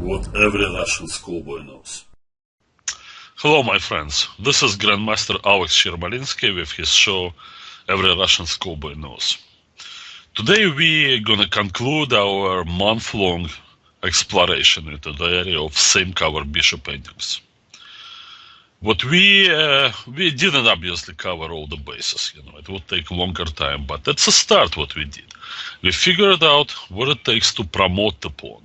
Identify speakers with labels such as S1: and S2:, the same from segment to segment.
S1: what every Russian schoolboy knows.
S2: Hello, my friends. This is Grandmaster Alex Yermolinsky with his show Every Russian Schoolboy Knows. Today we're gonna conclude our month-long exploration into the area of same-cover bishop endings. What we didn't obviously cover all the bases, it would take longer time, but that's a start what we did. We figured out what it takes to promote the pawn,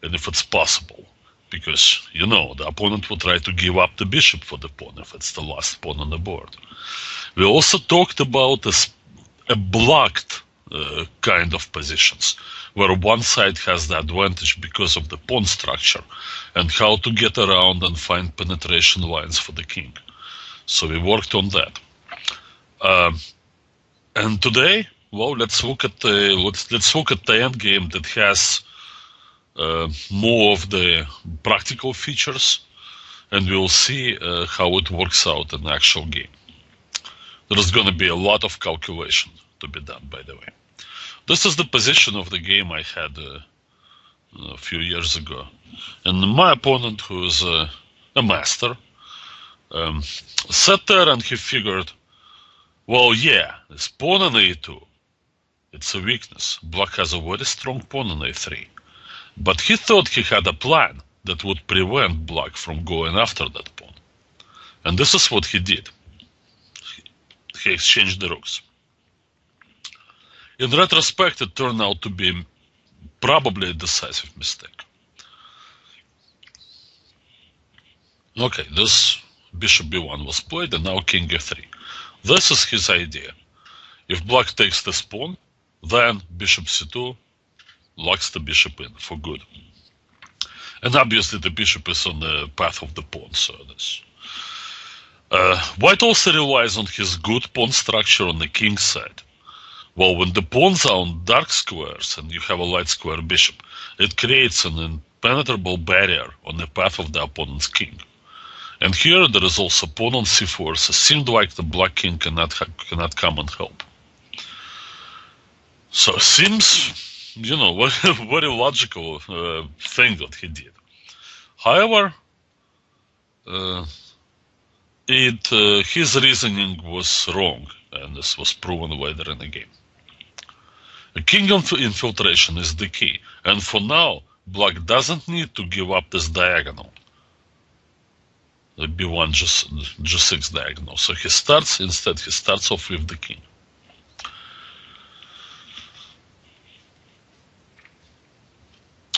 S2: and if it's possible, because, the opponent will try to give up the bishop for the pawn if it's the last pawn on the board. We also talked about a blocked kind of positions, where one side has the advantage because of the pawn structure, and how to get around and find penetration lines for the king. So we worked on that. And today, let's look at the endgame that has more of the practical features, and we'll see how it works out in the actual game. There's going to be a lot of calculation to be done, by the way. This is the position of the game I had a few years ago. And my opponent, who is a master, sat there and he figured, this pawn on a2, it's a weakness. Black has a very strong pawn on a3. But he thought he had a plan that would prevent Black from going after that pawn. And this is what he did. He exchanged the rooks. In retrospect, it turned out to be probably a decisive mistake. Okay, this bishop b1 was played, and now king e3. This is his idea. If Black takes this pawn, then bishop c2 locks the bishop in for good. And obviously the bishop is on the path of the pawn, so this. White also relies on his good pawn structure on the king side. When the pawns are on dark squares and you have a light square bishop, it creates an impenetrable barrier on the path of the opponent's king. And here there is also pawn on c4, so it seemed like the black king cannot come and help. So it seems, very logical thing that he did. However, his reasoning was wrong, and this was proven later in the game. A king infiltration is the key, and for now, Black doesn't need to give up this diagonal, the b1 g6 diagonal. So he starts off with the king.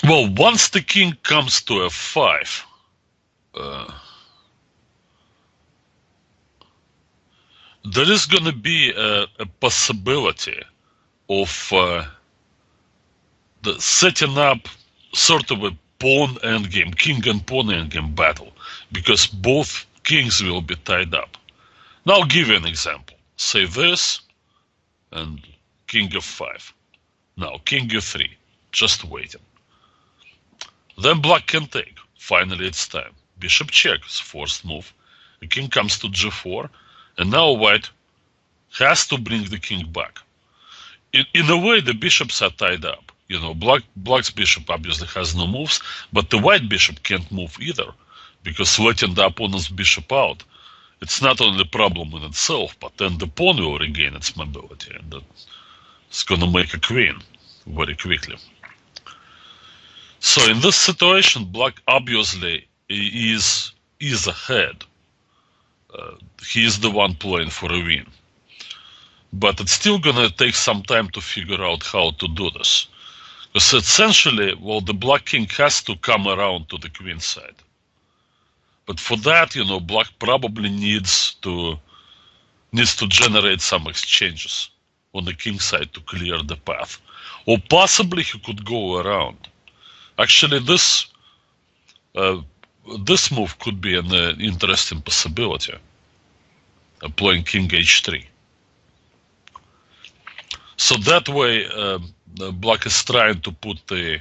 S2: Once the king comes to f5, there is going to be a possibility of the setting up sort of a pawn endgame, king and pawn endgame battle, because both kings will be tied up. Now I'll give you an example. Say this, and king f5. Now king e3, just waiting. Then Black can take. Finally it's time. Bishop checks, forced move. The king comes to g4, and now White has to bring the king back. In a way, the bishops are tied up. Black's bishop obviously has no moves, but the white bishop can't move either, because letting the opponent's bishop out, it's not only a problem in itself, but then the pawn will regain its mobility, and it's going to make a queen very quickly. So in this situation, Black obviously is ahead. He is the one playing for a win. But it's still going to take some time to figure out how to do this. Because essentially, the black king has to come around to the queen side. But for that, Black probably needs to generate some exchanges on the king side to clear the path. Or possibly he could go around. Actually, this move could be an interesting possibility. Playing king h3. So that way, Black is trying to put the